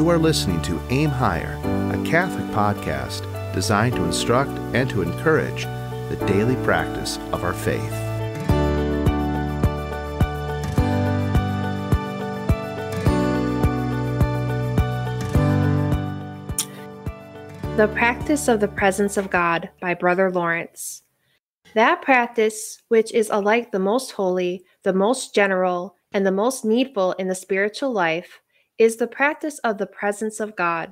You are listening to Aim Higher, a Catholic podcast designed to instruct and to encourage the daily practice of our faith. The Practice of the Presence of God by Brother Lawrence. That practice, which is alike the most holy, the most general, and the most needful in the spiritual life, is the practice of the presence of God.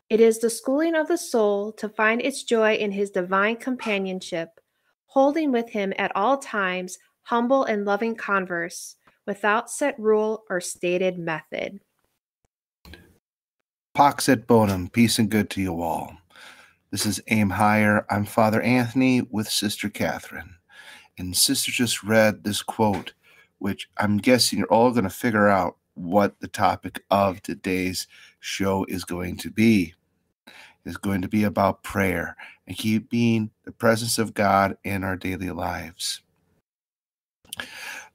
It is the schooling of the soul to find its joy in his divine companionship, holding with him at all times humble and loving converse, without set rule or stated method. Pax et bonum, peace and good to you all. This is Aim Higher. I'm Father Anthony with Sister Catherine. And Sister just read this quote, which I'm guessing you're all going to figure out what the topic of today's show is going to be. It's going to be about prayer and keeping the presence of God in our daily lives.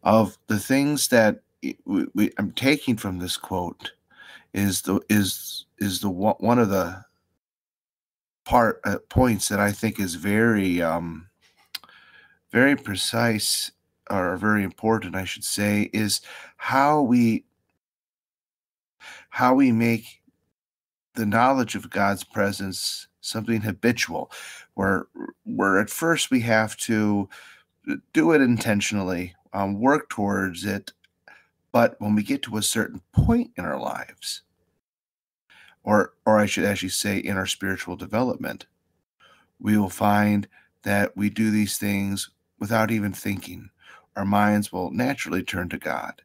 Of the things that I'm taking from this quote is one of the points that I think is very precise, or very important, I should say, is how we make the knowledge of God's presence something habitual, where at first we have to do it intentionally, work towards it, but when we get to a certain point in our lives, or I should actually say in our spiritual development, we will find that we do these things without even thinking. Our minds will naturally turn to God.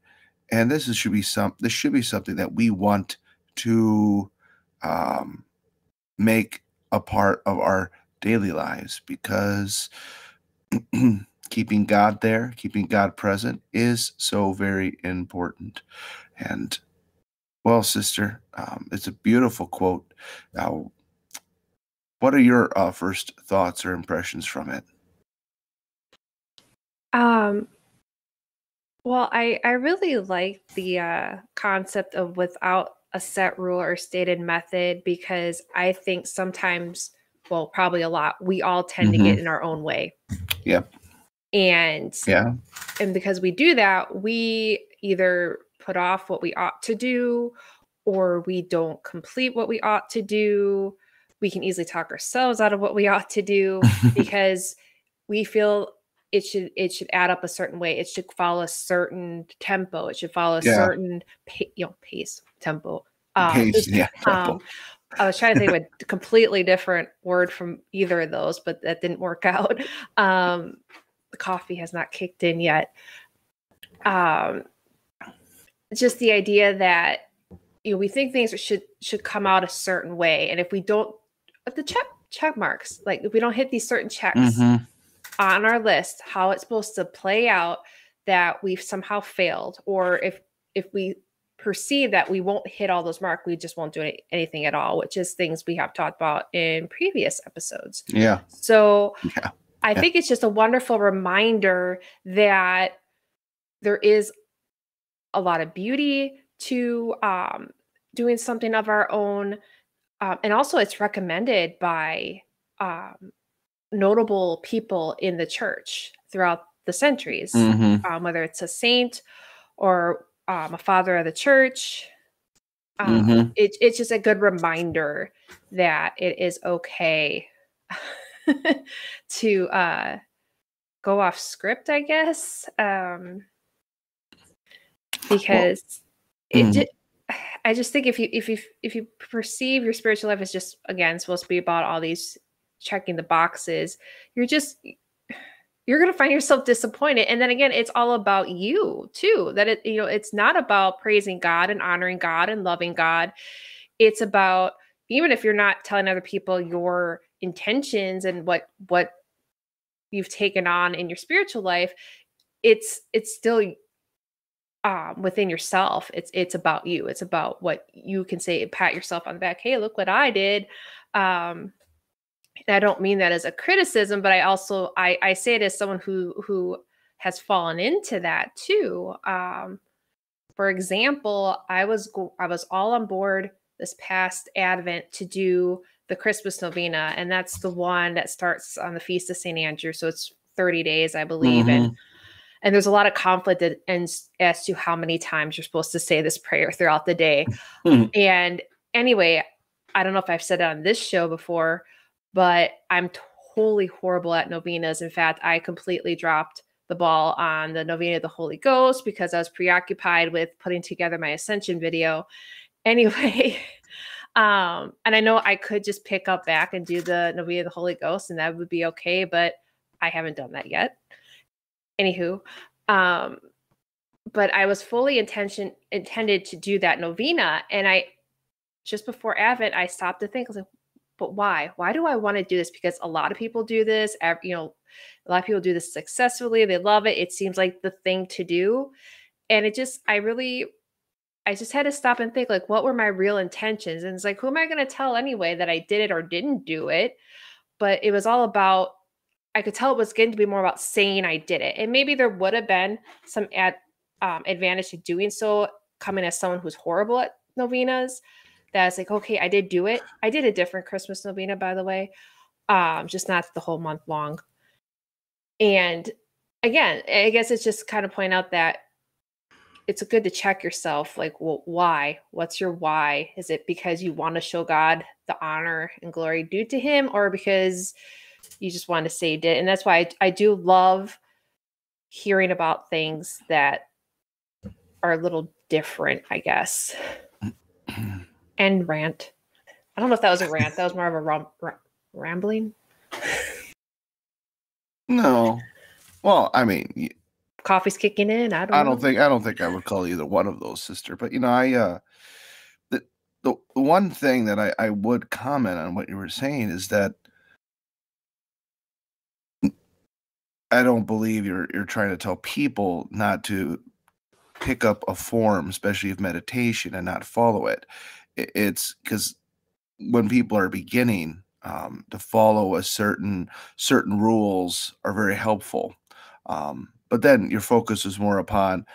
And this should be something that we want to make a part of our daily lives, because keeping God there, keeping God present is so very important. And well, Sister, it's a beautiful quote. Now, what are your first thoughts or impressions from it? Well, I really like the concept of without a set rule or stated method, because I think sometimes, well, probably a lot, we all tend to get in our own way. Yep. And because we do that, we either put off what we ought to do, or we don't complete what we ought to do. We can easily talk ourselves out of what we ought to do because we feel it should add up a certain way. It should follow a certain tempo. It should follow a certain pace, tempo. Tempo. I was trying to think of a completely different word from either of those, but that didn't work out. The coffee has not kicked in yet. Just the idea that we think things should come out a certain way, and if we don't, if the check marks, like if we don't hit these certain checks on our list, how it's supposed to play out, that we've somehow failed, or if we perceive that we won't hit all those marks, we just won't do anything at all, which is things we have talked about in previous episodes. Yeah. So I think it's just a wonderful reminder that there is a lot of beauty to doing something of our own. And also it's recommended by notable people in the church throughout the centuries, whether it's a saint or a father of the church. It's just a good reminder that it is okay to go off script, I guess, because I just think if you perceive your spiritual life as just, again, supposed to be about all these checking the boxes, you're going to find yourself disappointed. And then again, it's all about you too, that it's not about praising God and honoring God and loving God. It's about, even if you're not telling other people your intentions and what you've taken on in your spiritual life, it's still within yourself. It's about you. It's about what you can say, pat yourself on the back. Hey, look what I did. And I don't mean that as a criticism, but I say it as someone who has fallen into that too. For example, I was all on board this past Advent to do the Christmas novena, and that's the one that starts on the Feast of St. Andrew. So it's 30 days, I believe. And there's a lot of conflict as to how many times you're supposed to say this prayer throughout the day. And anyway, I don't know if I've said it on this show before, but I'm totally horrible at novenas. In fact, I completely dropped the ball on the Novena of the Holy Ghost because I was preoccupied with putting together my Ascension video. Anyway, and I know I could just pick up back and do the Novena of the Holy Ghost, and that would be okay, but I haven't done that yet. Anywho, but I was fully intended to do that novena, and I just before Advent, I stopped to think, I was like, but why? Why do I want to do this? Because a lot of people do this. A lot of people do this successfully. They love it. It seems like the thing to do. And I just had to stop and think, like, what were my real intentions? And it's like, who am I going to tell anyway that I did it or didn't do it? But it was all about, I could tell it was getting to be more about saying I did it. And maybe there would have been some advantage to doing so, coming as someone who's horrible at novenas. That's like, okay, I did do it. I did a different Christmas novena, by the way, just not the whole month long. And again, I guess it's just kind of point out that it's good to check yourself, like, well, why? What's your why? Is it because you want to show God the honor and glory due to him, or because you just want to say you did? And that's why I do love hearing about things that are a little different, I guess. And rant. I don't know if that was a rant. That was more of a rambling. No. Well, I mean, coffee's kicking in. I don't think I would call either one of those, sister. But the one thing that I would comment on what you were saying is that I don't believe you're trying to tell people not to pick up a form, especially of meditation, and not follow it. It's because when people are beginning to follow a certain rules are very helpful. But then your focus is more upon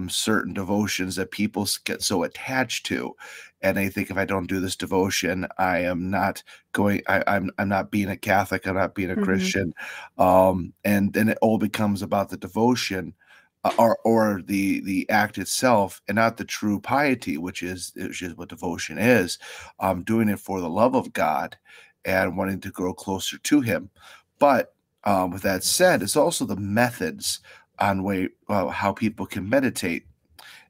certain devotions that people get so attached to, and they think, if I don't do this devotion, I am not going. I'm not being a Catholic. I'm not being a Christian. And then it all becomes about the devotion. Or the act itself, and not the true piety, which is what devotion is. Doing it for the love of God and wanting to grow closer to Him. But with that said, it's also the methods on how people can meditate,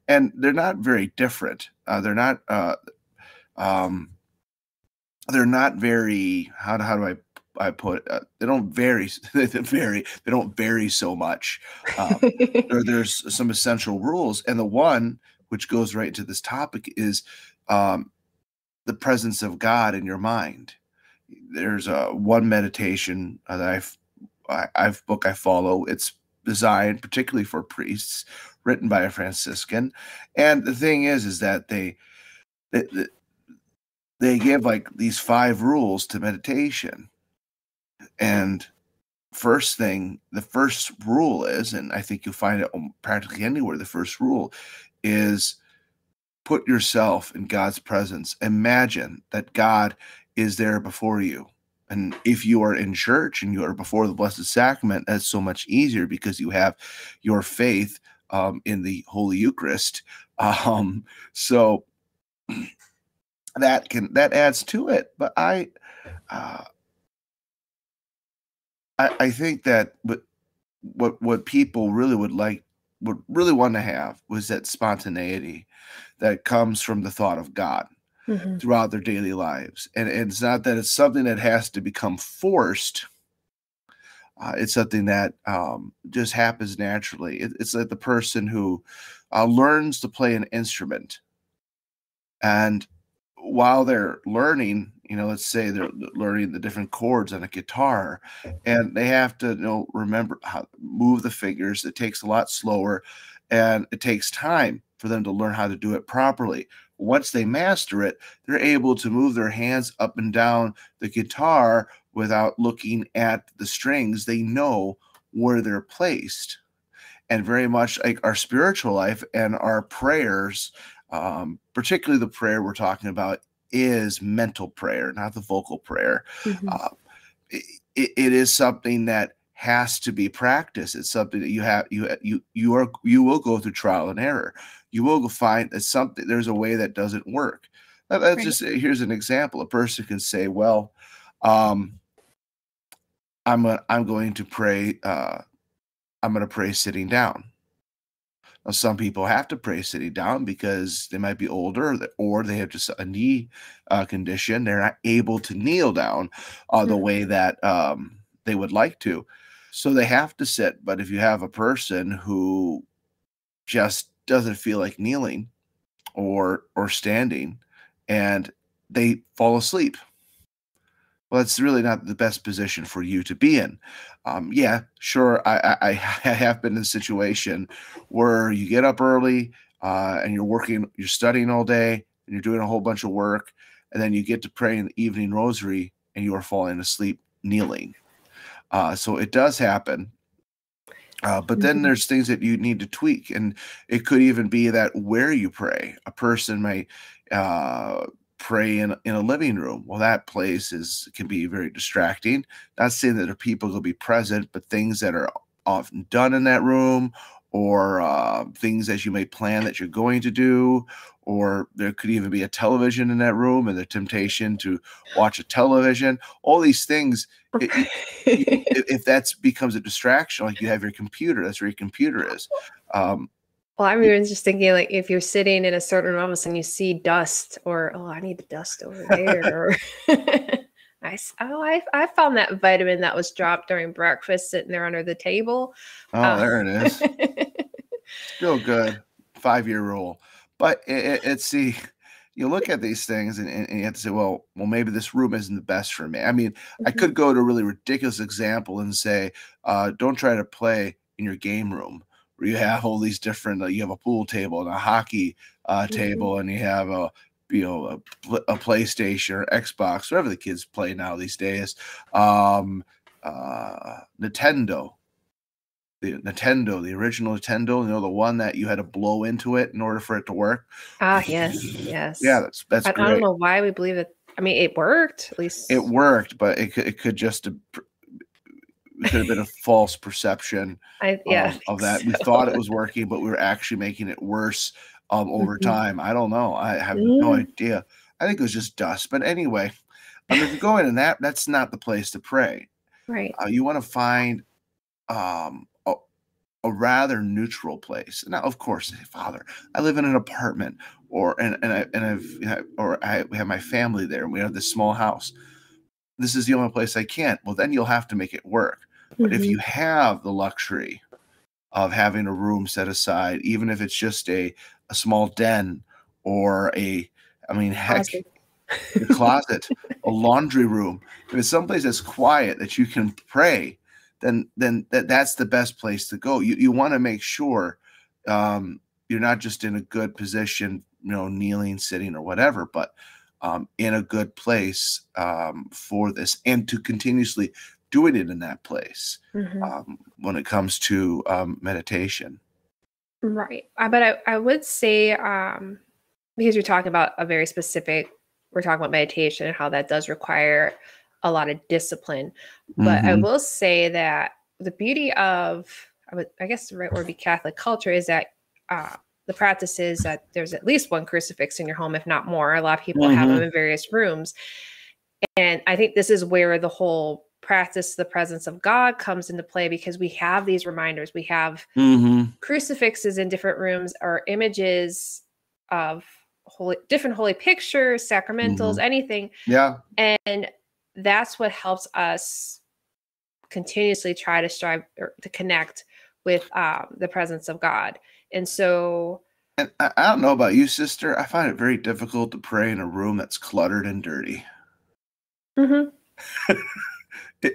and they're not very different. They're not very. How do I put they don't vary. They don't vary so much. There's some essential rules, and the one which goes right into this topic is the presence of God in your mind. There's one meditation that I follow. It's designed particularly for priests, written by a Franciscan, and the thing is that they give like these 5 rules to meditation. And the first rule is, and I think you'll find it practically anywhere, the first rule is put yourself in God's presence. Imagine that God is there before you. And if you are in church and you are before the Blessed Sacrament, that's so much easier because you have your faith in the Holy Eucharist. So that adds to it. But I think that what people really would really want to have was that spontaneity that comes from the thought of God throughout their daily lives. And it's not that it's something that has to become forced. It's something that just happens naturally. It's like the person who learns to play an instrument, and while they're learning, let's say they're learning the different chords on a guitar, and they have to, remember how to move the fingers. It takes a lot slower, and it takes time for them to learn how to do it properly. Once they master it, they're able to move their hands up and down the guitar without looking at the strings. They know where they're placed. And very much like our spiritual life and our prayers, particularly the prayer we're talking about is mental prayer, not the vocal prayer. Mhm. Uh, it is something that has to be practiced. It's something that you will go through trial and error. You will find that there's a way that doesn't work. Let's Right. just here's an example. A person can say, "Well, um, I'm going to pray. I'm going to pray sitting down." Now, some people have to pray sitting down because they might be older or they have just a knee condition. They're not able to kneel down the Mhm. way that they would like to. So they have to sit. But if you have a person who just doesn't feel like kneeling or standing and they fall asleep, well, it's really not the best position for you to be in. Yeah, sure. I have been in a situation where you get up early and you're studying all day, and you're doing a whole bunch of work, and then you get to pray in the evening rosary, and you are falling asleep kneeling. So it does happen. But then Mhm. there's things that you need to tweak, and it could even be that where you pray, a person might uh, pray in a living room. Well, that place can be very distracting. Not saying that the people will be present, but things that are often done in that room, or things that you may plan that you're going to do, or there could even be a television in that room, and the temptation to watch a television. All these things. If that becomes a distraction, like you have your computer, that's where your computer is. Um, Well, I'm y- even just thinking, like, if you're sitting in a certain room and you see dust or, "Oh, I need the dust over there," or I found that vitamin that was dropped during breakfast sitting there under the table. oh, Uh there it is. Still good. 5-year rule. But it's the you look at these things and you have to say, well, maybe this room isn't the best for me. I mean, I Mhm, could go to a really ridiculous example and say, don't try to play in your game room where you have all these different, you have a pool table and a hockey mhm. table, and you have a PlayStation or Xbox, whatever the kids play now these days. Um, Nintendo, the original Nintendo, the one that you had to blow into it in order for it to work. Ah, yes, Yeah, yes. that's I don't great. know why we believe it. I mean, it worked, at It least worked, but it could have been a false perception I think of that. We so. thought it was working, but we were actually making it worse over Mhm. time. I don't know. I have no Mm, idea. I think it was just dust. But anyway, if you're going in that's not the place to pray. right. You want to find a rather neutral place. Now, of course, hey, Father, I live in an apartment, we have my family there, and we have this small house. This is the only place I can. Well, then you'll have to make it work. But if Mhm. you have the luxury of having a room set aside, even if it's just a small den or I mean, heck, Closet. your closet, a laundry room. If it's someplace that's quiet that you can pray, then that's the best place to go. You want to make sure you're not just in a good position, kneeling, sitting, or whatever, but in a good place for this, and to continuously doing it in that place Mhm. when it comes to meditation. Right. But I would say, because you're talking about a very specific, we're talking about meditation and how that does require a lot of discipline. But I Hmm. will say that the beauty of, I guess the right word would be Catholic culture, is that uh, the practice is that there's at least one crucifix in your home, if not more. A lot of people have them Hmm. in various rooms. And I think this is where the whole practice the presence of God comes into play, because we have these reminders. We have Hmm. crucifixes in different rooms, or images of different holy pictures, Hmm. sacramentals, anything. Yeah. And that's what helps us continuously try to strive or to connect with the presence of God. And so, And I don't know about you, sister. I find it very difficult to pray in a room that's cluttered and dirty. mhm. My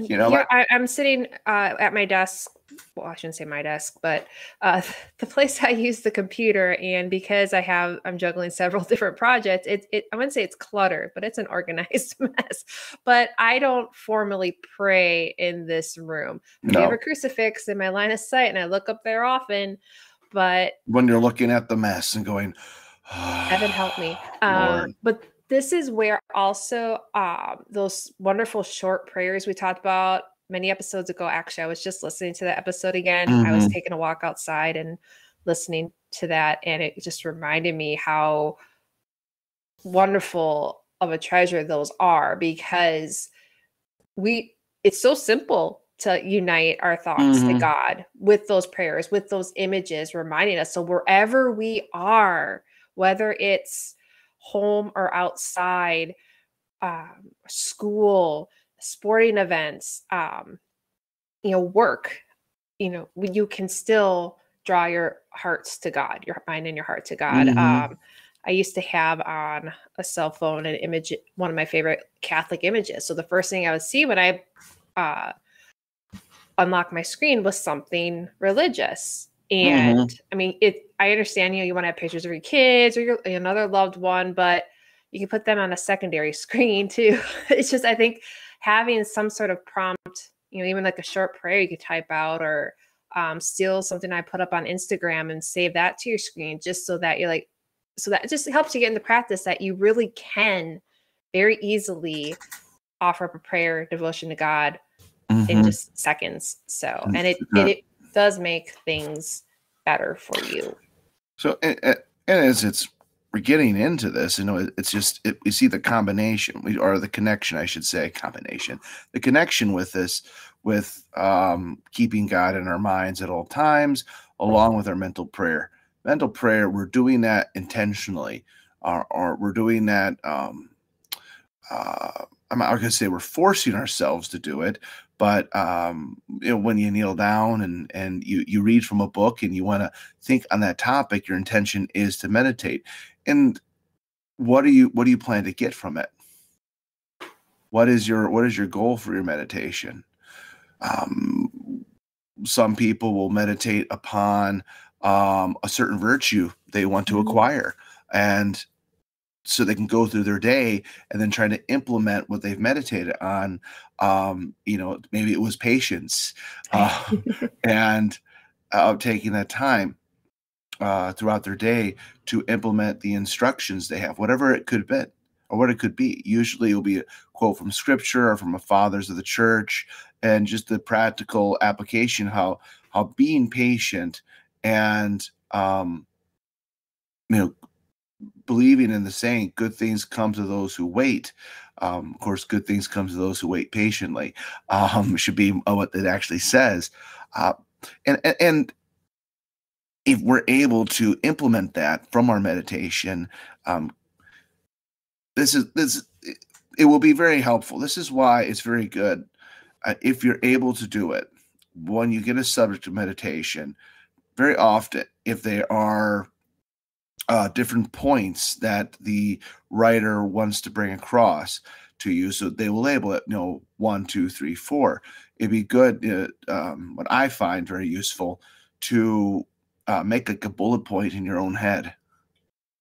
Here I'm sitting at my desk. Well, I shouldn't say my desk, but the place I use the computer. And because I'm juggling several different projects, I wouldn't say it's cluttered, but it's an organized mess. But I don't formally pray in this room. I do have a no, crucifix in my line of sight, and I look up there often. But when you're looking at the mess and going, Heaven help me. Lord. But this is where also those wonderful short prayers we talked about many episodes ago. Actually, I was just listening to that episode again. I was Mm-hmm. taking a walk outside and listening to that, and it just reminded me how wonderful of a treasure those are, because we it's so simple to unite our thoughts to Mm-hmm. God with those prayers, with those images reminding us. So wherever we are, whether it's home or outside, school, sporting events, work, you can still draw your hearts to God, your mind and your heart to God. Mm-hmm. I used to have on a cell phone an image, one of my favorite Catholic images. So the first thing I would see when I uh, unlock my screen was something religious. Mm-hmm. And I mean, I understand, you want to have pictures of your kids or another loved one, but you can put them on a secondary screen too. It's just, I think having some sort of prompt, even like a short prayer you could type out, or steal something I put up on Instagram and save that to your screen, just so that so that just helps you get in the practice that you really can very easily offer up a prayer, devotion to God in Mm-hmm. just seconds. So, and it does make things better for you. So, and as we're getting into this, it's just we see the combination, or the connection, I should say, combination, the connection with this, with keeping God in our minds at all times, along with our mental prayer. Mental prayer, we're doing that intentionally, or we're doing that. I'm not going to say we're forcing ourselves to do it, but when you kneel down and you read from a book and you want to think on that topic, your intention is to meditate. And what do you plan to get from it? What is your goal for your meditation? Some people will meditate upon a certain virtue they want to Mhm. acquire, and so they can go through their day and then try to implement what they've meditated on. Maybe it was patience, and taking that time throughout their day to implement the instructions they have, whatever it could be, or what it could be. Usually it'll be a quote from scripture or from a fathers of the church, and just the practical application, how being patient and you know believing in the saying, good things come to those who wait. Of course, good things come to those who wait patiently. Should be what it actually says. Uh, and if we're able to implement that from our meditation, um, this it will be very helpful. This is why it's very good if you're able to do it. When you get a subject of meditation, very often, if they are different points that the writer wants to bring across to you, so they will label it, 1, 2, 3, 4. It'd be good, what I find very useful, to make like a bullet point in your own head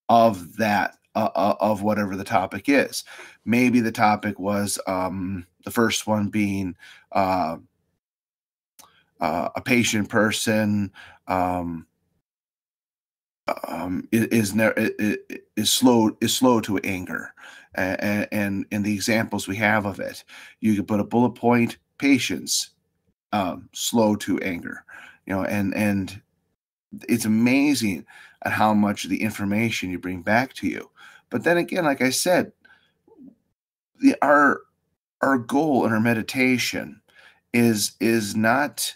of that, of whatever the topic is. Maybe the topic was, the first one being uh, a patient person, um, is slow to anger, and the examples we have of it, you could put a bullet point: patience, slow to anger, and it's amazing at how much of the information you bring back to you. But then again, like I said, the our goal in our meditation is not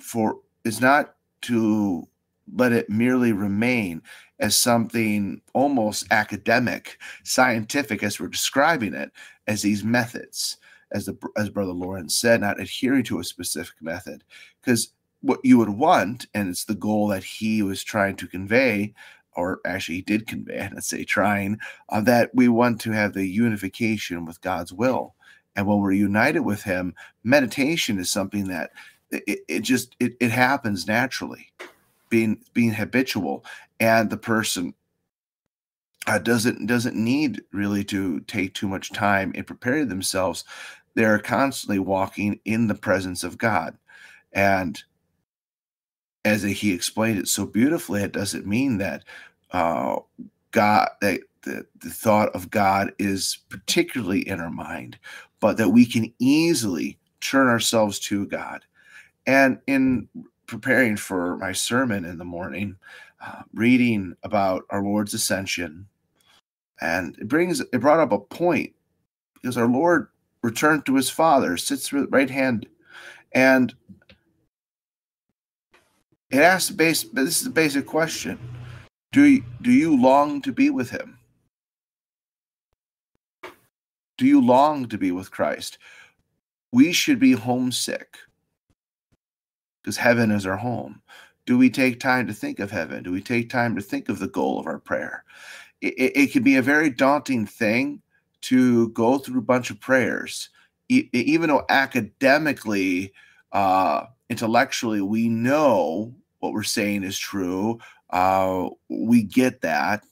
for is not to let it merely remain as something almost academic, scientific, as we're describing it, as these methods, as Brother Lawrence said, not adhering to a specific method. Because what you would want, and it's the goal that he was trying to convey, or actually he did convey, let's say trying, that we want to have the unification with God's will. And when we're united with him, meditation is something that it happens naturally, being habitual, and the person doesn't need really to take too much time in preparing themselves. They're constantly walking in the presence of God, and as he explained it so beautifully, it doesn't mean that God, that the thought of God is particularly in our mind, but that we can easily turn ourselves to God. And in preparing for my sermon in the morning, reading about our Lord's ascension, and it brought up a point, because our Lord returned to his Father, sits at the right hand, and it asks this is the basic question: do you long to be with him? Do you long to be with Christ? We should be homesick, because heaven is our home. Do we take time to think of heaven? Do we take time to think of the goal of our prayer? It can be a very daunting thing to go through a bunch of prayers, even though academically, intellectually, we know what we're saying is true. We get that.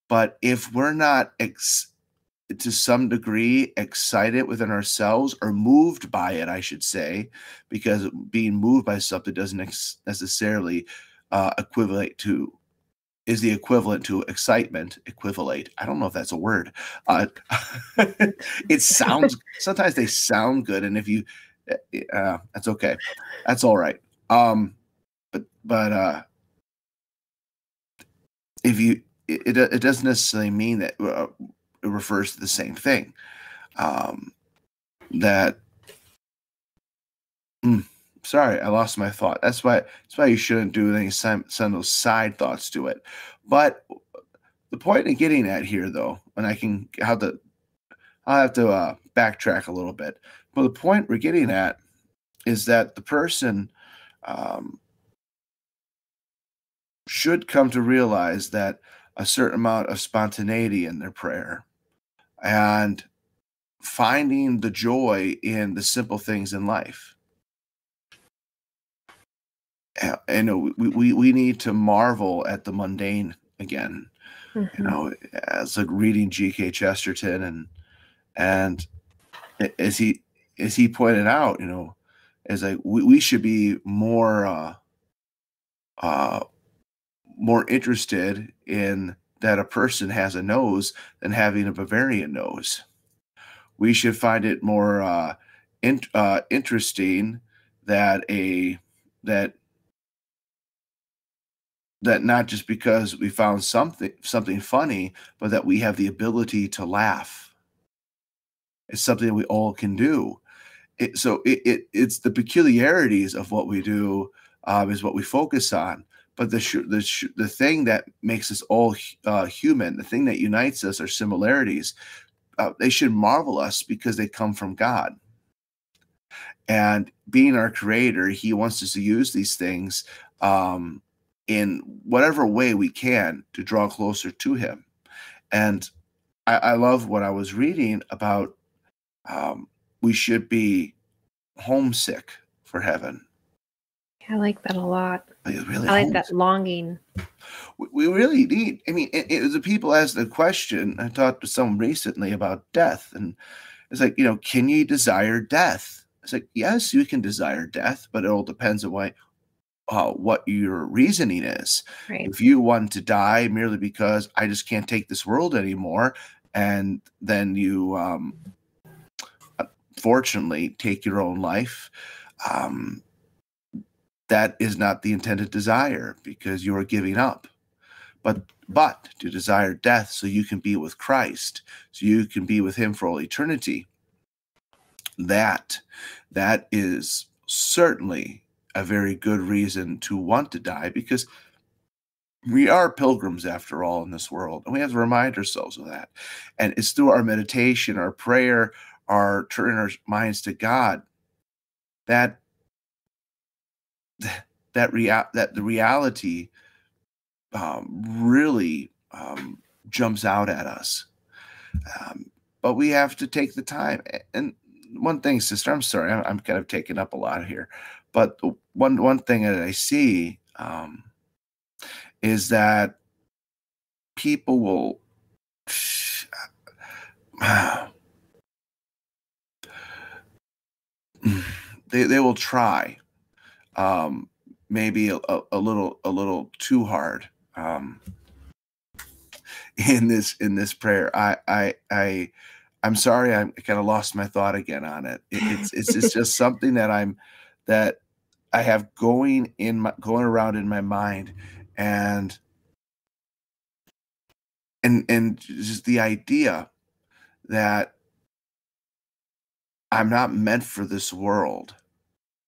But if we're not to some degree excited within ourselves, or moved by it, I should say, because being moved by something doesn't necessarily is the equivalent to excitement. Equivalent. I don't know if that's a word. It sounds, sometimes they sound good, and if you, that's okay. That's all right. But if you, it doesn't necessarily mean that it refers to the same thing. Sorry, I lost my thought. That's why you shouldn't do any send those side thoughts to it. But the point of getting at here, though, and I'll have to backtrack a little bit. But the point we're getting at is that the person should come to realize that a certain amount of spontaneity in their prayer, and finding the joy in the simple things in life. And we need to marvel at the mundane again. Mm-hmm. It's like reading G.K. Chesterton, and as he pointed out, as like we should be more interested in that a person has a nose than having a Bavarian nose. We should find it more interesting that not just because we found something funny, but that we have the ability to laugh. It's something that we all can do. It's the peculiarities of what we do is what we focus on. But the thing that makes us all human, the thing that unites us, are similarities. They should marvel us because they come from God. And being our creator, he wants us to use these things in whatever way we can to draw closer to him. And I love what I was reading about. We should be homesick for heaven. I like that a lot. Really, I like that longing. We really need. I mean, the people ask the question. I talked to someone recently about death, and it's like, can you desire death? It's like, yes, you can desire death, but it all depends on what your reasoning is. Right. If you want to die merely because I just can't take this world anymore, and then you fortunately take your own life, that is not the intended desire, because you are giving up. But to desire death so you can be with Christ, so you can be with him for all eternity, that is certainly a very good reason to want to die, because we are pilgrims after all in this world, and we have to remind ourselves of that. And it's through our meditation, our prayer, our turning our minds to God, that the reality really jumps out at us. But we have to take the time. And one thing, sister, I'm sorry, I'm kind of taking up a lot here, but one thing that I see is that people will they will try maybe a little too hard. in this prayer. I'm sorry, I kind of lost my thought again on it. It's just something that I have going around in my mind, and just the idea that I'm not meant for this world.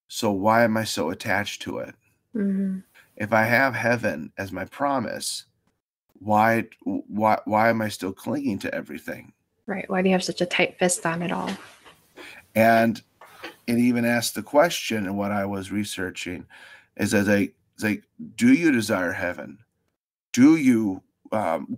So why am I so attached to it? Mm-hmm. If I have heaven as my promise, why am I still clinging to everything? Right. Why do you have such a tight fist on it all? And it even asked the question, and what I was researching is like, do you desire heaven? Do you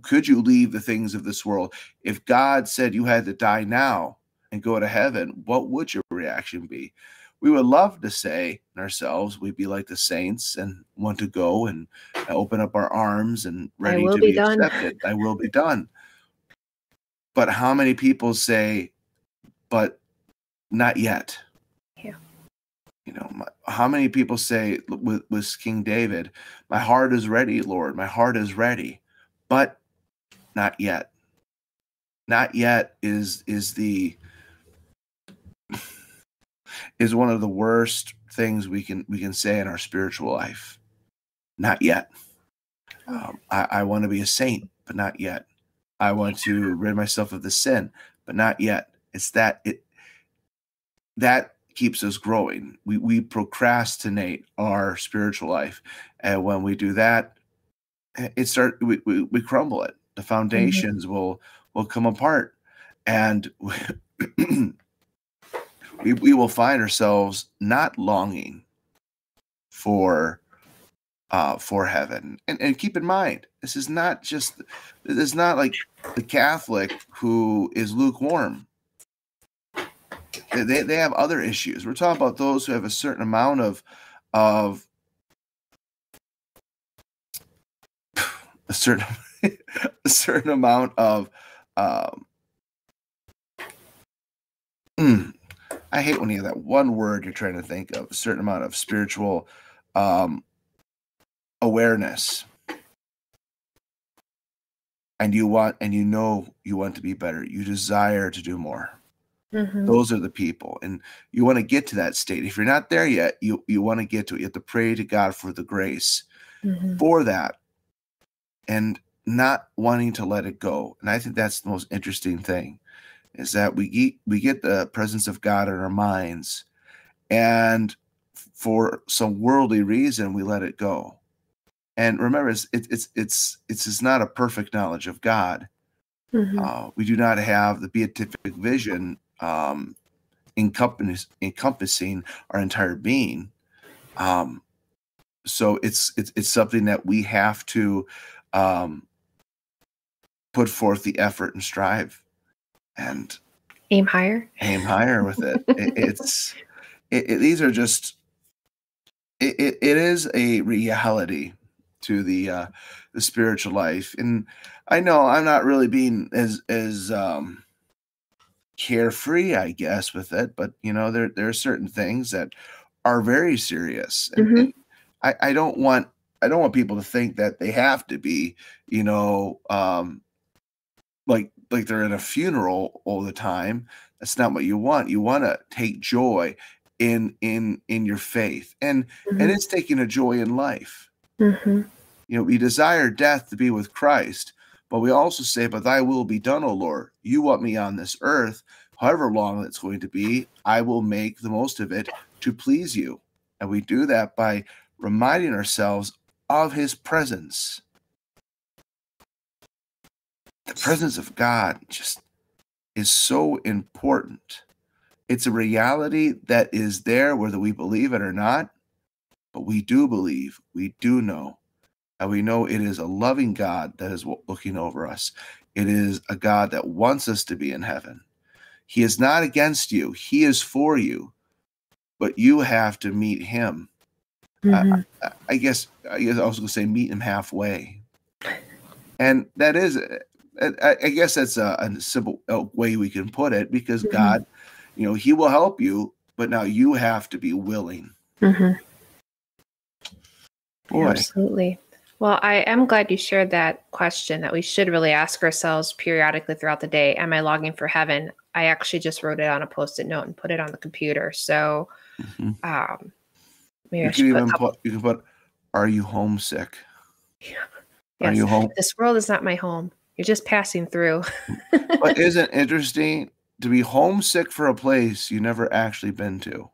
could you leave the things of this world? If God said you had to die now and go to heaven, what would your reaction be? We would love to say ourselves, we'd be like the saints and want to go and open up our arms and I ready will to be be done. accepted. I will be done. But how many people say, but not yet? Yeah. You know, how many people say with King David, my heart is ready, Lord, my heart is ready, but not yet. Not yet is one of the worst things we can say in our spiritual life. Not yet. I want to be a saint, but not yet. I want to rid myself of the sin, but not yet. It's that keeps us growing. We procrastinate our spiritual life, and when we do that, we crumble it. The foundations will come apart, and we will find ourselves not longing for heaven. And keep in mind, this is not like the Catholic who is lukewarm. They have other issues. We're talking about those who have a certain amount of a certain amount of I hate when you have that one word you're trying to think of, a certain amount of spiritual awareness. And you want to be better. You desire to do more. Mm-hmm. Those are the people. And you want to get to that state. If you're not there yet, you want to get to it. You have to pray to God for the grace for that, and not wanting to let it go. And I think that's the most interesting thing, is that we get the presence of God in our minds, and for some worldly reason we let it go. And remember, it's not a perfect knowledge of God. We do not have the beatific vision encompassing our entire being. So it's something that we have to put forth the effort and strive and aim higher with it. These are just it is a reality to the spiritual life. And I know I'm not really being as carefree, I guess, with it, but there are certain things that are very serious, and I don't want people to think that they have to be, like they're in a funeral all the time. That's not what you want. You want to take joy in your faith, and it's taking a joy in life. We desire death to be with Christ, but we also say, but thy will be done, O Lord. You want me on this earth, however long it's going to be, I will make the most of it to please you. And we do that by reminding ourselves of his presence. The presence of God just is so important. It's a reality that is there whether we believe it or not, but we do believe, we do know. And we know it is a loving God that is looking over us. It is a God that wants us to be in heaven. He is not against you. He is for you. But you have to meet him. I guess I was going to say meet him halfway. And that is, I guess that's a simple way we can put it, because God, he will help you, but now you have to be willing. Boy. Absolutely. Well, I am glad you shared that question that we should really ask ourselves periodically throughout the day. Am I longing for heaven? I actually just wrote it on a Post-it note and put it on the computer. So Mm-hmm. maybe You I can should put a even couple. put, are you homesick? Are Yes, you home? this world is not my home. You're just passing through. But isn't it interesting to be homesick for a place you never actually been to?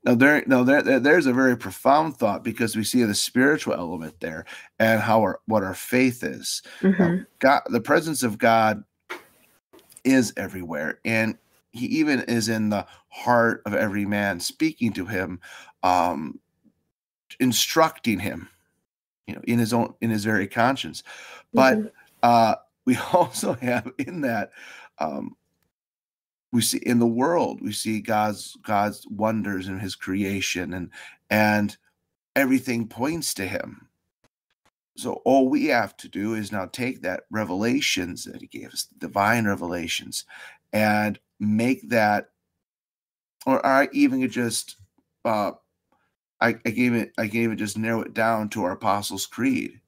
There's a very profound thought because we see the spiritual element there and what our faith is. Mm-hmm. God, the presence of God is everywhere, and He even is in the heart of every man, speaking to him, um, instructing him, in his very conscience. Mm-hmm. But we also have in that, um, we see in the world, we see God's wonders in His creation, and everything points to Him. So all we have to do is now take that revelations that He gave us, divine revelations, and make that, or I even could just, I gave it just narrow it down to our Apostles' Creed.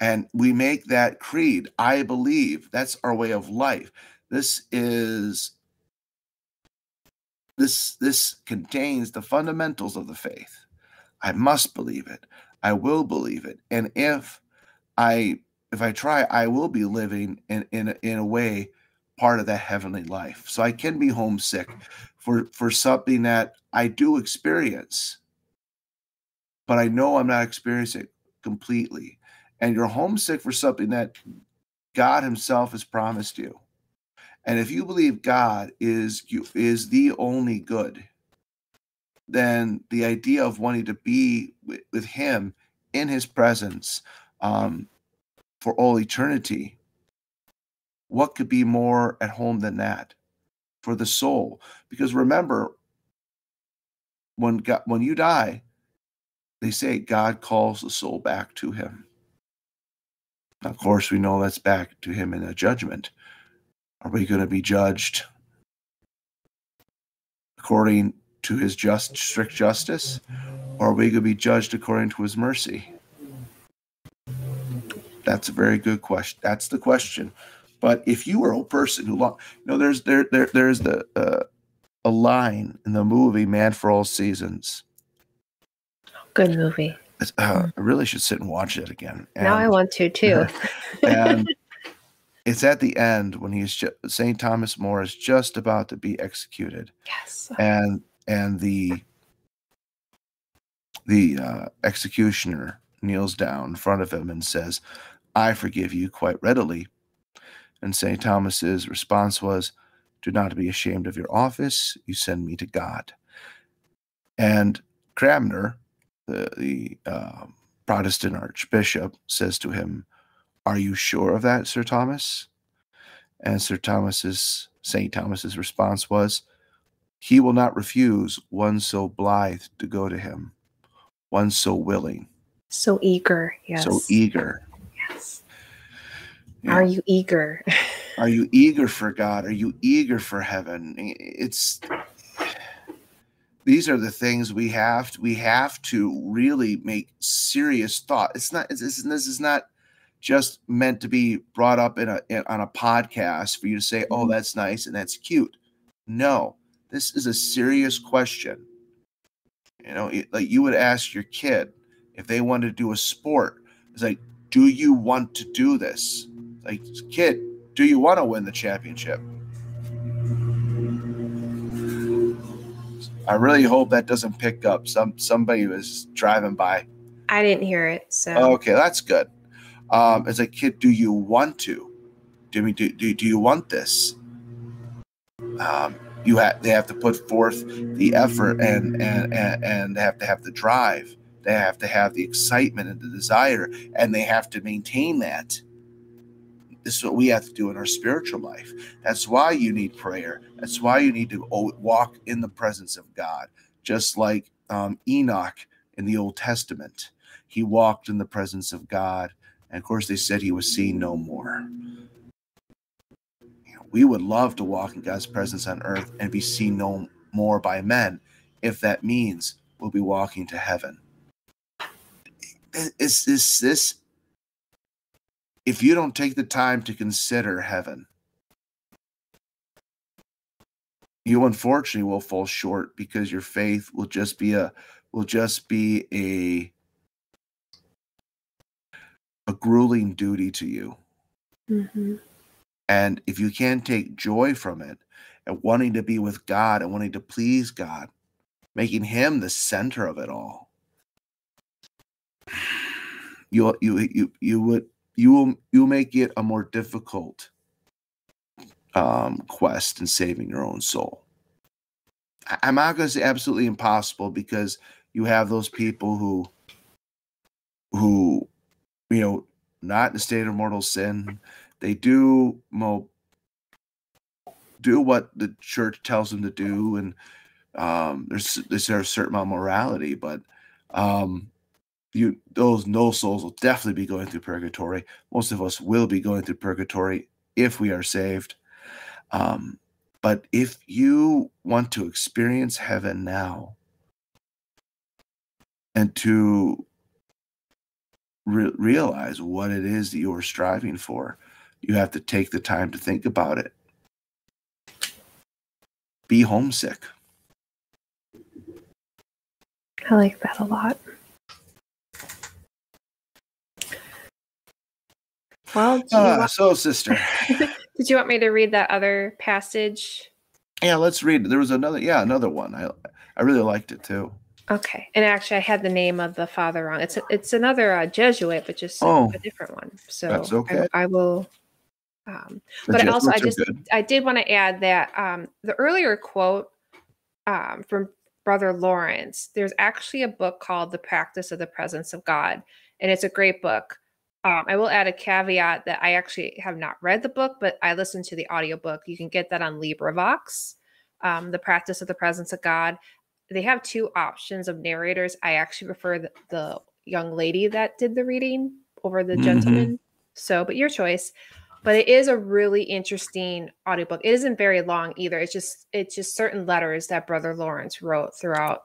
And we make that creed, I believe. That's our way of life. This contains the fundamentals of the faith. I must believe it. I will believe it. And if I try, I will be living in a way part of that heavenly life. So I can be homesick for something that I do experience, but I know I'm not experiencing it completely. And you're homesick for something that God Himself has promised you. And if you believe God is the only good, then the idea of wanting to be with Him in His presence, for all eternity, what could be more at home than that for the soul? Because remember, when you die, they say God calls the soul back to Him. Now, of course, we know that's back to Him in a judgment. Are we going to be judged according to His strict justice, or are we going to be judged according to His mercy? That's a very good question. That's the question. But if you were a person who, there's a line in the movie Man for All Seasons. Good movie. I really should sit and watch it again. Now I want to too. And it's at the end when St. Thomas More is just about to be executed. Yes. And the executioner kneels down in front of him and says, I forgive you quite readily. And St. Thomas's response was, do not be ashamed of your office. You send me to God. And Cranmer, the Protestant archbishop, says to him, are you sure of that, Sir Thomas? And St. Thomas's response was, he will not refuse one so blithe to go to him, one so willing. So eager, yes. So eager. Yes. Are you eager? Are you eager for God? Are you eager for heaven? These are the things we have to really make serious thought. This is not just meant to be brought up on a podcast for you to say, oh, that's nice and that's cute. No, this is a serious question. Like you would ask your kid if they wanted to do a sport. It's like, do you want to do this? Like, kid, do you want to win the championship? I really hope that doesn't pick up. Somebody was driving by. I didn't hear it. So okay, that's good. As a kid, do you want to? Do you want this? They have to put forth the effort and they have to have the drive. They have to have the excitement and the desire, and they have to maintain that. This is what we have to do in our spiritual life. That's why you need prayer. That's why you need to walk in the presence of God, just like Enoch in the Old Testament. He walked in the presence of God, and of course they said he was seen no more. We would love to walk in God's presence on earth and be seen no more by men, if that means we'll be walking to heaven. is this, if you don't take the time to consider heaven, you unfortunately will fall short, because your faith will just be a grueling duty to you. Mm-hmm. And if you can't take joy from it, and wanting to be with God and wanting to please God, making him the center of it all, you'll make it a more difficult quest in saving your own soul. I'm not going to say absolutely impossible, because you have those people who not in a state of mortal sin. They do what the church tells them to do, and there's a certain amount of morality, but those no souls will definitely be going through purgatory. Most of us will be going through purgatory if we are saved. But if you want to experience heaven now, and to realize what it is that you are striving for, you have to take the time to think about it. Be homesick. I like that a lot. Well, so sister, did you want me to read that other passage? Yeah, let's read. There was another one. I really liked it too. Okay, and actually, I had the name of the father wrong. It's another Jesuit, but just a different one. So that's okay. I will. But also, I did want to add that the earlier quote from Brother Lawrence, there's actually a book called The Practice of the Presence of God, and it's a great book. I will add a caveat that I actually have not read the book, but I listened to the audiobook. You can get that on LibriVox, The Practice of the Presence of God. They have two options of narrators. I actually prefer the young lady that did the reading over the gentleman. So, but your choice. But it is a really interesting audiobook. It isn't very long either. It's just certain letters that Brother Lawrence wrote throughout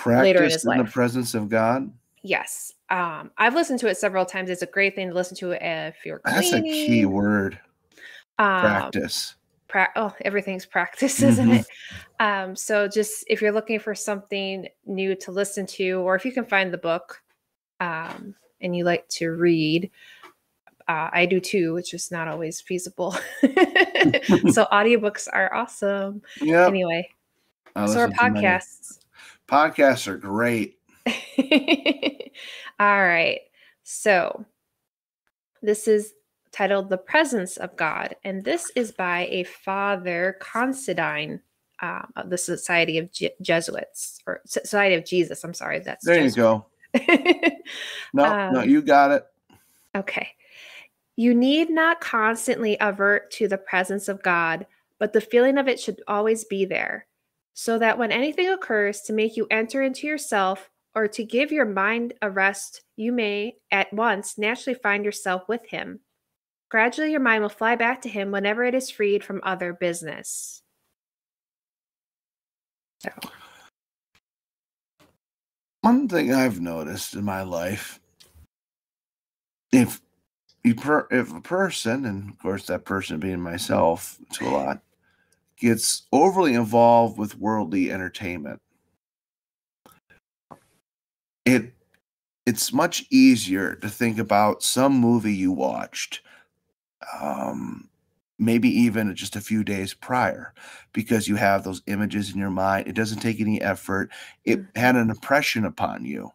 later in his life. In the presence of God. Yes. I've listened to it several times. It's a great thing to listen to if you're cleaning. That's a key word. Practice. Everything's practice, isn't it? So just if you're looking for something new to listen to, or if you can find the book and you like to read, I do too. It's just not always feasible. So audiobooks are awesome. Yeah. Anyway, so our podcasts. Podcasts are great. All right. So this is titled The Presence of God, and this is by a Father Considine of the Society of Jesuits, or Society of Jesus. I'm sorry. That's there. Jesuit. You go. No, you got it. Okay. You need not constantly avert to the presence of God, but the feeling of it should always be there, so that when anything occurs to make you enter into yourself or to give your mind a rest, you may at once naturally find yourself with him. Gradually, your mind will fly back to him whenever it is freed from other business. So. One thing I've noticed in my life, if a person, and of course that person being myself to a lot, gets overly involved with worldly entertainment, it's much easier to think about some movie you watched, maybe even just a few days prior, because you have those images in your mind. It doesn't take any effort. It had an impression upon you.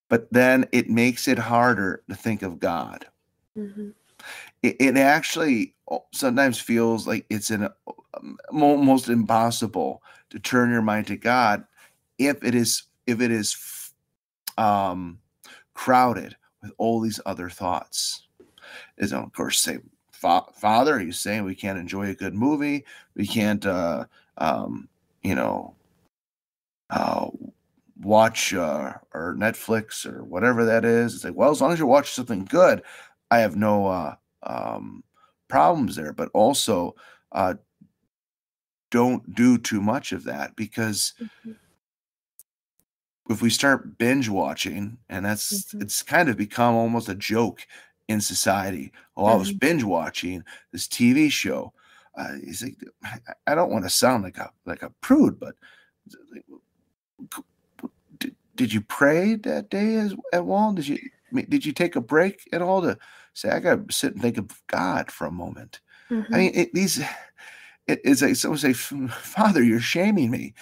But then it makes it harder to think of God. It actually sometimes feels like it's almost impossible to turn your mind to God if it is crowded with all these other thoughts. Is, of course, say, Father, he's saying we can't enjoy a good movie, we can't watch or Netflix or whatever that is. It's like, well, as long as you watch something good, I have no problems there. But also, don't do too much of that, because if we start binge watching, and it's kind of become almost a joke in society. Oh, I was binge watching this TV show. He's like, I don't want to sound like a prude, but did you pray that day at all? Did you take a break at all to say, I got to sit and think of God for a moment? I mean, it's like someone say, Father, you're shaming me.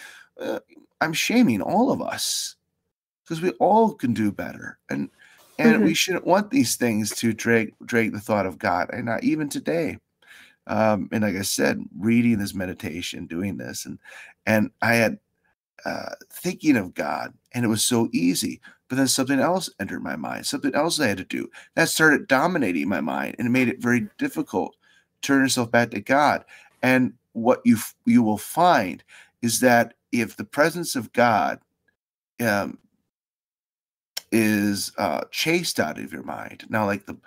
I'm shaming all of us because we all can do better, and we shouldn't want these things to drag the thought of God. And not even today. And like I said, reading this meditation, doing this, and I had thinking of God, and it was so easy. But then something else entered my mind, something else I had to do that started dominating my mind, and it made it very difficult to turn yourself back to God. And what you will find is that if the presence of God is chased out of your mind, now, like the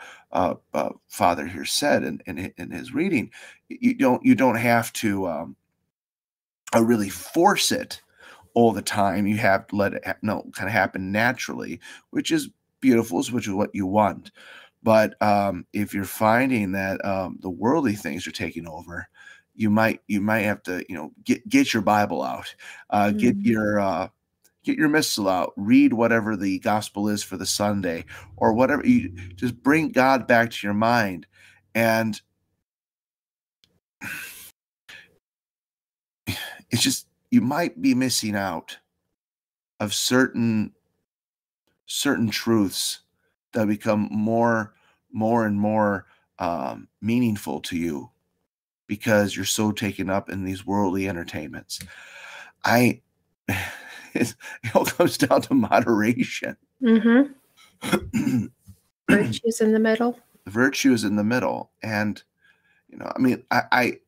Father here said in his reading, you don't have to really force it all the time. You have to let it kind of happen naturally, which is beautiful, which is what you want. But if you're finding that the worldly things are taking over, you might have to get your Bible out, get your missal out, read whatever the gospel is for the Sunday, or whatever. You just bring God back to your mind, and it's just, you might be missing out of certain truths that become more and more meaningful to you because you're so taken up in these worldly entertainments. It all comes down to moderation. Virtues in the middle. The virtue is in the middle, and I mean, I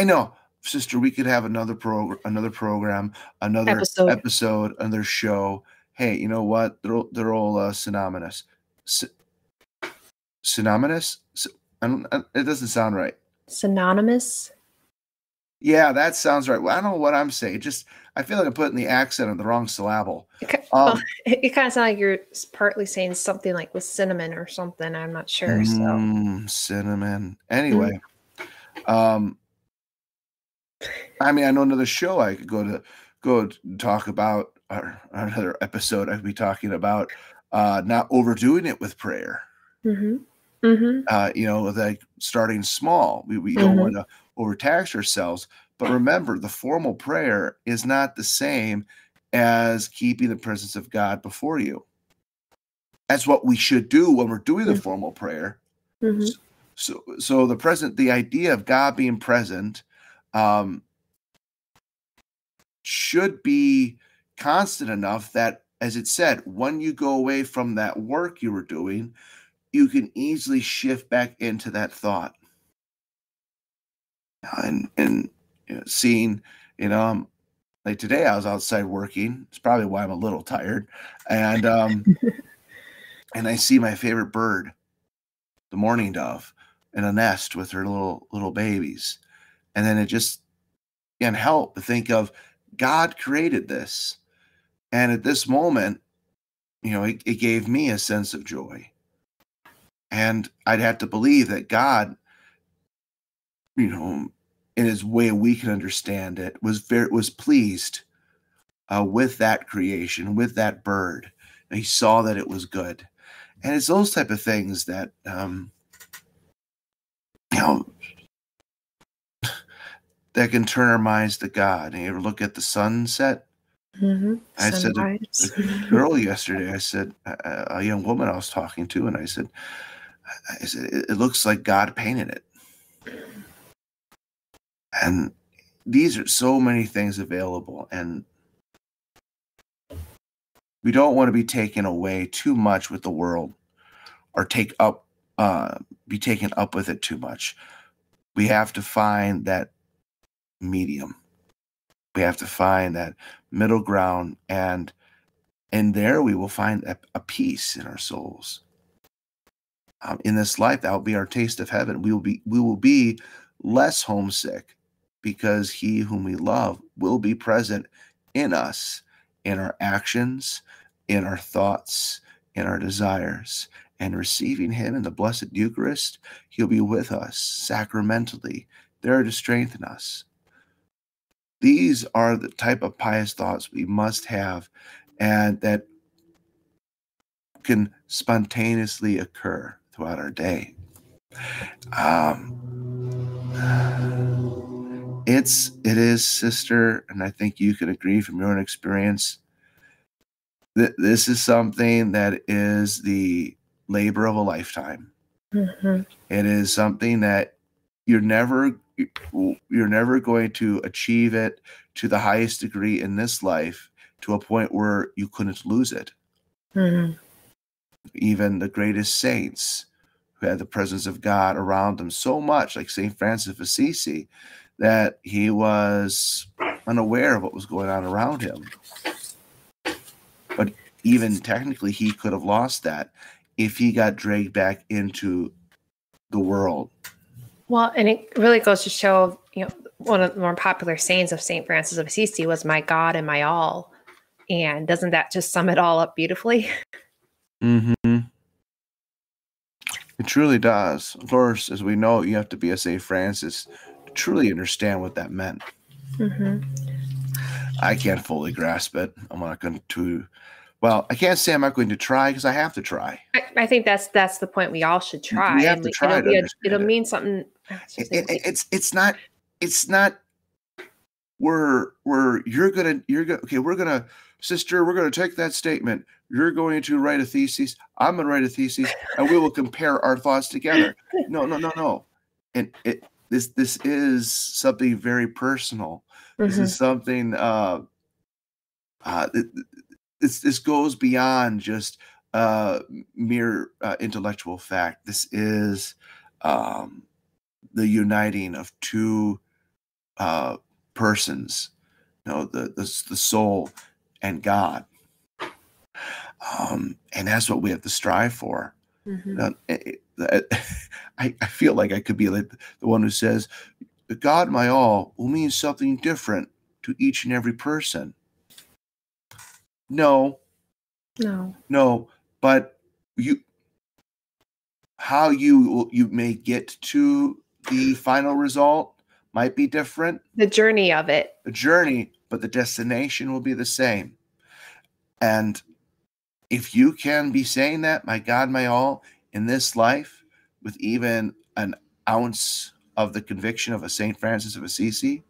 know, sister, we could have another program, another episode, another show. Hey, you know what? They're all synonymous. Synonymous? It doesn't sound right. Synonymous? Yeah, that sounds right. Well, I don't know what I'm saying. Just, I feel like I'm putting the accent on the wrong syllable. It kind of sounds like you're partly saying something like with cinnamon or something. I'm not sure. Cinnamon. Anyway, I mean, I know another show I could go talk about, or another episode I could be talking about not overdoing it with prayer. Like starting small. We don't want to overtax ourselves, but remember, the formal prayer is not the same as keeping the presence of God before you. That's what we should do when we're doing the formal prayer. So the idea of God being present should be constant enough that, as it said, when you go away from that work you were doing, you can easily shift back into that thought. And seeing, like today I was outside working. It's probably why I'm a little tired. And and I see my favorite bird, the mourning dove, in a nest with her little babies. And then it just can't help but think of God created this. And at this moment, it gave me a sense of joy. And I'd have to believe that God, in his way we can understand it, was pleased with that creation, with that bird. And he saw that it was good. And it's those type of things that, that can turn our minds to God. And you ever look at the sunset? I said to a girl yesterday, I said, a young woman I was talking to, and I said, it looks like God painted it. And these are so many things available, and we don't want to be taken away too much with the world, or be taken up with it too much. We have to find that medium. We have to find that middle ground, and there we will find a peace in our souls. In this life, that will be our taste of heaven. We will be less homesick, because he whom we love will be present in us in our actions, in our thoughts, in our desires. And receiving him in the Blessed Eucharist, he'll be with us sacramentally, there to strengthen us. These are the type of pious thoughts we must have, and that can spontaneously occur throughout our day. It is, sister, and I think you can agree from your own experience, that this is something that is the labor of a lifetime. Mm-hmm. It is something that you're never going to achieve it to the highest degree in this life, to a point where you couldn't lose it. Mm-hmm. Even the greatest saints, who had the presence of God around them so much, like St. Francis of Assisi, that he was unaware of what was going on around him. But even technically, he could have lost that if he got dragged back into the world. Well, and it really goes to show, one of the more popular sayings of St. Francis of Assisi was "my God and my all." And doesn't that just sum it all up beautifully? Mm-hmm. It truly does. Of course, as we know, you have to be a St. Francis to truly understand what that meant. Mm-hmm. I can't fully grasp it. I'm not going to. Well, I can't say I'm not going to try, because I have to try. I think that's the point. We all should try. We have to try to understand it'll it. mean something. It's not where you're gonna okay, sister, we're gonna take that statement. You're going to write a thesis. I'm gonna write a thesis, and we will compare our thoughts together. No. And this is something very personal. Mm-hmm. This is something. This goes beyond just mere intellectual fact. This is the uniting of two persons, the soul and God, and that's what we have to strive for. Mm-hmm. I feel like I could be like the one who says, "God, my all," will mean something different to each and every person. No, but how you may get to the final result might be different. The journey of it. The journey, but the destination will be the same. And if you can be saying that, "my God, my all," in this life, with even an ounce of the conviction of a St. Francis of Assisi,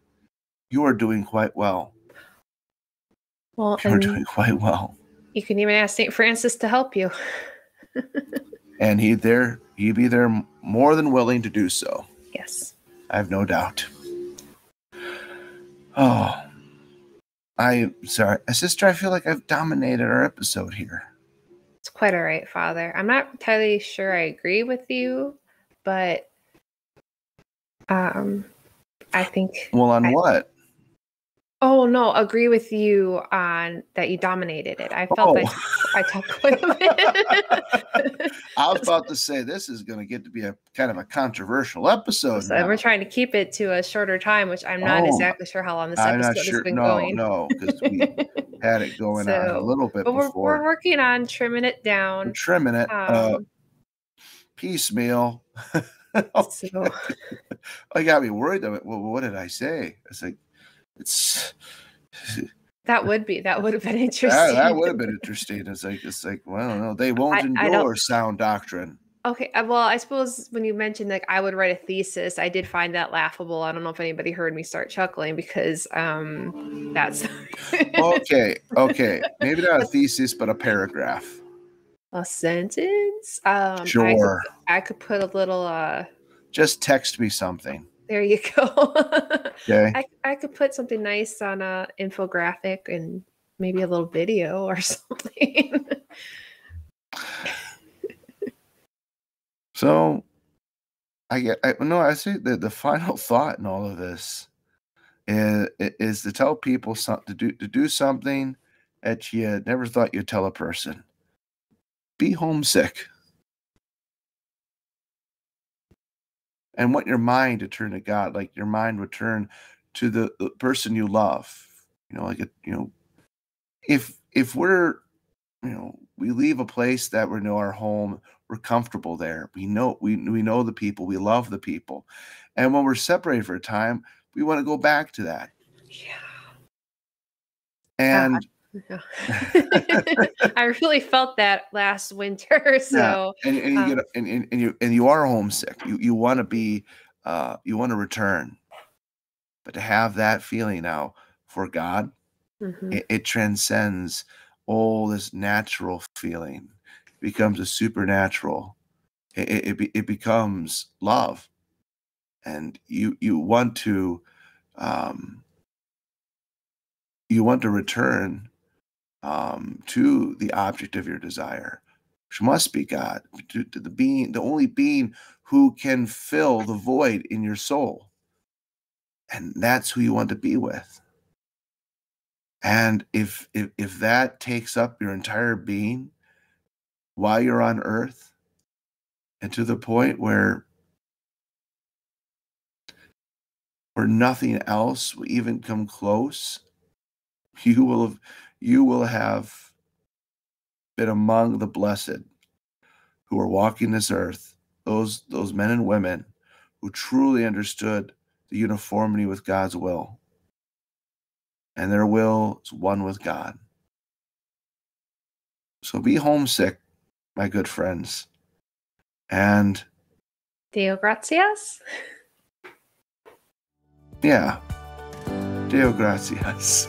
you are doing quite well. Well, you're doing quite well. You can even ask St. Francis to help you. And he'd be there more than willing to do so. Yes. I have no doubt. Oh, I'm sorry. Sister, I feel like I've dominated our episode here. It's quite all right, Father. I'm not entirely sure I agree with you, but I think... Well, on what? Oh, no, agree with you on that you dominated it. I felt like I talked quite a bit. I was about to say, this is going to get to be a kind of a controversial episode. So we're trying to keep it to a shorter time, which I'm not exactly sure how long this episode has been going. No, because we had it going on a little bit before. We're working on trimming it down. We're trimming it piecemeal. So I got me worried. Well, what did I say? It's like, that would have been interesting. That would have been interesting. It's like, well, no, they won't endure sound doctrine. Okay, well, I suppose when you mentioned like I would write a thesis, I did find that laughable. I don't know if anybody heard me start chuckling, because that's okay. Maybe not a thesis, but a paragraph. A sentence. Sure. I could put a little. Just text me something. There you go. Okay. I could put something nice on a infographic and maybe a little video or something. So, I say that the final thought in all of this is to tell people to do something that you never thought you'd tell a person. Be homesick. And want your mind to turn to God, like your mind would turn to the person you love. if we're, we leave a place that we know our home, we're comfortable there. We know the people, we love the people. And when we're separated for a time, we want to go back to that. Yeah. And Yeah. I really felt that last winter. yeah, So and you get and you are homesick. You want to be you want to return. But to have that feeling now for God, mhm. it transcends all this natural feeling. It becomes a supernatural. It becomes love, and um, you want to return to the object of your desire, which must be God, to the being, the only being who can fill the void in your soul, and that's who you want to be with. And if that takes up your entire being while you're on earth, and to the point where nothing else will even come close, you will have been among the blessed who are walking this earth, those men and women who truly understood the uniformity with God's will, and their will is one with God. So be homesick, my good friends, and Deo gratias. yeah, Deo gratias.